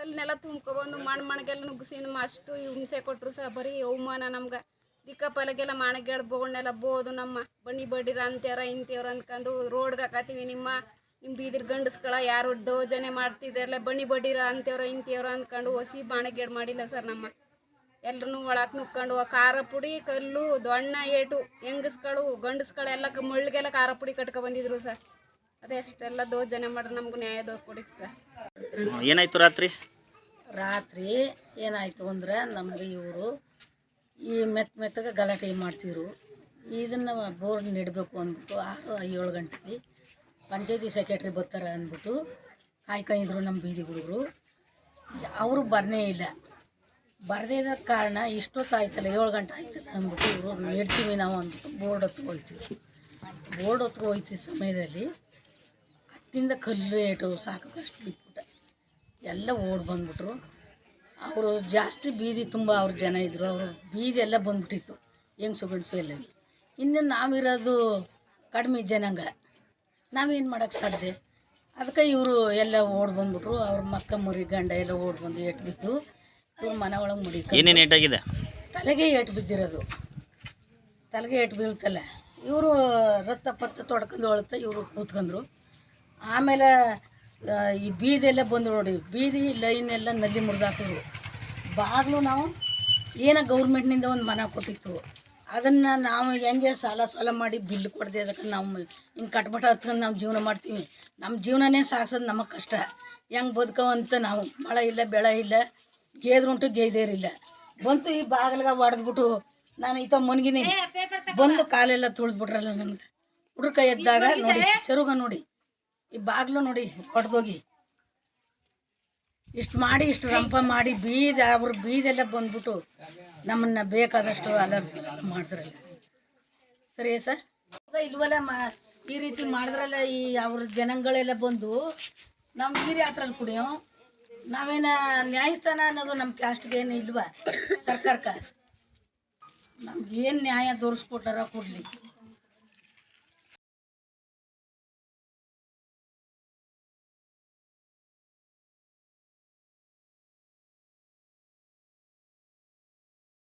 ಕಲ್ಲನ್ನೆಲ್ಲ ತುಂಬ್ಕೊಬಂದು ಮಣ್ಗೆಲ್ಲ ನುಗ್ಗಿಸಿ ಅಷ್ಟು ಹಿಂಸೆ ಕೊಟ್ಟರು ಸಹ ಬರೀ ಅವಮಾನ ನಮ್ಗೆ ದಿಕ್ಕಪಲಗೆಲ್ಲ ಮಾಣಗೆಳ ಬೋಗಣ್ಣೆಲ್ಲ ಬೋದು ನಮ್ಮ ಬನ್ನಿ ಬಡ್ಡಿರ ಅಂತ್ಯಾರ ಇಂತ್ಯಾರ ಅಂದ್ಕೊಂಡು ರೋಡ್ಗೆ ಹಾಕತ್ತೀವಿ ನಿಮ್ಮ ಬೀದಿರ್ ಗಂಡಸ್ಗಳ ಯಾರು ದೌರ್ಜನ್ಯ ಮಾಡ್ತಿದ್ದಾರಲ್ಲ ಬನ್ನಿ ಬಡ್ಡಿರ ಅಂತ್ಯಾರ ಇಂತ್ಯಾರ ಅಂದ್ಕೊಂಡು ಹೊಸಿ ಬಾಣಗೆಡ್ ಮಾಡಿಲ್ಲ ಸರ್ ನಮ್ಮ ಎಲ್ಲರೂ ಒಳಕ್ಕೆ ನುಕ್ಕೊಂಡು ಖಾರ ಪುಡಿ ಕಲ್ಲು ದೊಣ್ಣ ಏಟು ಹೆಂಗಸ್ಗಳು ಗಂಡಸ್ಗಳು ಎಲ್ಲ ಮುಳ್ಳಿಗೆಲ್ಲ ಖಾರ ಪುಡಿ ಕಟ್ಕೊ ಬಂದಿದ್ರು ಸರ್ ಅದೇ ಅಷ್ಟೆಲ್ಲ ದೌರ್ಜನ್ಯ ಮಾಡ್ರೆ ನಮ್ಗೆ ನ್ಯಾಯ ಕೊಡಿ ಸರ್. ಏನಾಯ್ತು ರಾತ್ರಿ ಏನಾಯಿತು ಅಂದ್ರೆ ನಮಗೆ ಇವರು ಈ ಮೆತ್ತಗೆ ಗಲಾಟೆ ಮಾಡ್ತಿದ್ರು. ಇದನ್ನು ಬೋರ್ಡ್ ನೆಡಬೇಕು ಅಂದ್ಬಿಟ್ಟು 6-7 ಗಂಟೆಗೆ ಪಂಚಾಯತಿ ಸೆಕ್ರೆಟ್ರಿ ಬರ್ತಾರೆ ಅಂದ್ಬಿಟ್ಟು ಕಾಯ್ಕೊಂಡಿದ್ರು ನಮ್ಮ ಬೀದಿ ಹುಡುಗರು. ಅವರು ಬರನೇ ಇಲ್ಲ. ಬರದೇ ಇದ್ದ ಕಾರಣ ಇಷ್ಟೊತ್ತಾಯ್ತಲ್ಲ 7 ಗಂಟೆ ಆಯ್ತಲ್ಲ ಅಂದ್ಬಿಟ್ಟು ಇವರು ನೆಡ್ತೀವಿ ನಾವು ಅಂದ್ಬಿಟ್ಟು ಬೋರ್ಡ್ ಹೊತ್ಕೊ ಹೋಗ್ತೀವಿ. ಬೋರ್ಡ್ ಹೊತ್ಕೊ ಹೋಗ್ತಿದ್ದ ಸಮಯದಲ್ಲಿ ಹತ್ತಿಂದ ಕಲ್ಲು ಏಟು ಸಾಕಷ್ಟು ಬಿಟ್ಬಿಟ್ಟೆ ಎಲ್ಲ ಓಡಿ ಬಂದ್ಬಿಟ್ರು. ಅವರು ಜಾಸ್ತಿ ಬೀದಿ ತುಂಬ ಅವ್ರ ಜನ ಇದ್ದರು. ಅವರು ಬೀದಿ ಎಲ್ಲ ಬಂದ್ಬಿಟ್ಟಿತ್ತು ಹೆಂಗಸು ಗಂಡಸು ಎಲ್ಲವೇ. ಇನ್ನು ನಾವಿರೋದು ಕಡಿಮೆ ಜನಾಂಗ, ನಾವೇನು ಮಾಡೋಕ್ಕೆ ಸಾಧ್ಯ. ಅದಕ್ಕೆ ಇವರು ಎಲ್ಲ ಓಡಿ ಬಂದ್ಬಿಟ್ರು. ಅವ್ರ ಮಕ್ಕ ಮುರಿ ಗಂಡ ಎಲ್ಲ ಓಡಿ ಬಂದು ಏಟು ಬಿದ್ದು ಇವ್ರು ಮನೆ ಒಳಗೆ ಮುಡಿ ತಲೆಗೆ ಏಟು ಬಿದ್ದಿರೋದು. ತಲೆಗೆ ಏಟು ಬೀಳ್ತಲ್ಲ ಇವರು ರಕ್ತ ಪತ್ತ ತೊಡ್ಕೊಂಡು ಹೊಳುತ್ತಾ ಇವರು ಕೂತ್ಕೊಂಡ್ರು. ಆಮೇಲೆ ಈ ಬೀದಿ ಎಲ್ಲ ಬಂದು ನೋಡಿ, ಬೀದಿ ಲೈನ್ ಎಲ್ಲ ನಲ್ಲಿ ಮುರಿದಾಕಿದ್ರು. ಬಾಗಿಲು ನಾವು ಏನೋ ಗೌರ್ಮೆಂಟ್ನಿಂದ ಒಂದು ಮನೆ ಕೊಟ್ಟಿತ್ತು, ಅದನ್ನು ನಾವು ಹೆಂಗೆ ಸಾಲ ಮಾಡಿ ಬಿಲ್ ಕೊಡದೆ ಅದಕ್ಕೆ ನಾವು ಹಿಂಗೆ ಕಟ್ಬಿಟ್ಟು ಹತ್ಕೊಂಡು ನಾವು ಜೀವನ ಮಾಡ್ತೀವಿ. ನಮ್ಮ ಜೀವನನೇ ಸಾಗಿಸೋದು ನಮಗೆ ಕಷ್ಟ. ಹೆಂಗೆ ಬದುಕೋವಂತ ನಾವು ಮಳೆ ಇಲ್ಲ ಬೆಳೆ ಇಲ್ಲ, ಗೇದ್ರುಂಟು ಗೇದೇರಿಲ್ಲ. ಬಂತು ಈ ಬಾಗಿಲಿಗೆ ಹೊಡೆದ್ಬಿಟ್ಟು ನಾನು ಈತ ಮನ್ಗಿನಿ ಬಂದು ಕಾಲೆಲ್ಲ ತುಳಿದ್ಬಿಟ್ರಲ್ಲ ನನಗೆ. ಹುಡುಗ ಎದ್ದಾಗ ನೋಡಿ ಚೆರುಗ ನೋಡಿ ಈ ಬಾಗಿಲು ನೋಡಿ ಹೊಡೆದೋಗಿ ಇಷ್ಟು ಮಾಡಿ ಇಷ್ಟು ರಂಪ ಮಾಡಿ ಅವ್ರ ಬೀದೆಲ್ಲ ಬಂದ್ಬಿಟ್ಟು ನಮ್ಮನ್ನು ಬೇಕಾದಷ್ಟು ಅಲರ್ಟ್ ಮಾಡಿದ್ರಲ್ಲ. ಸರಿ ಸರ್ ಇಲ್ವಲ್ಲ ಈ ರೀತಿ ಮಾಡಿದ್ರಲ್ಲ ಈ ಅವ್ರ ಜನಗಳೆಲ್ಲ ಬಂದು ನಾವು ನೀರು ಯಾತ್ರಲ್ಲಿ ಕುಡಿಯೋ ನಾವೇನು ನ್ಯಾಯಸ್ಥಾನ ಅನ್ನೋದು ನಮ್ಮ ಕ್ಯಾಸ್ಟ್ಗೆ ಏನು ಇಲ್ವಾ ಸರ್ಕಾರಕ್ಕೆ? ನಮ್ಗೆ ಏನು ನ್ಯಾಯ ತೋರಿಸ್ಕೊಟ್ಟಾರ ಕೊಡಲಿ.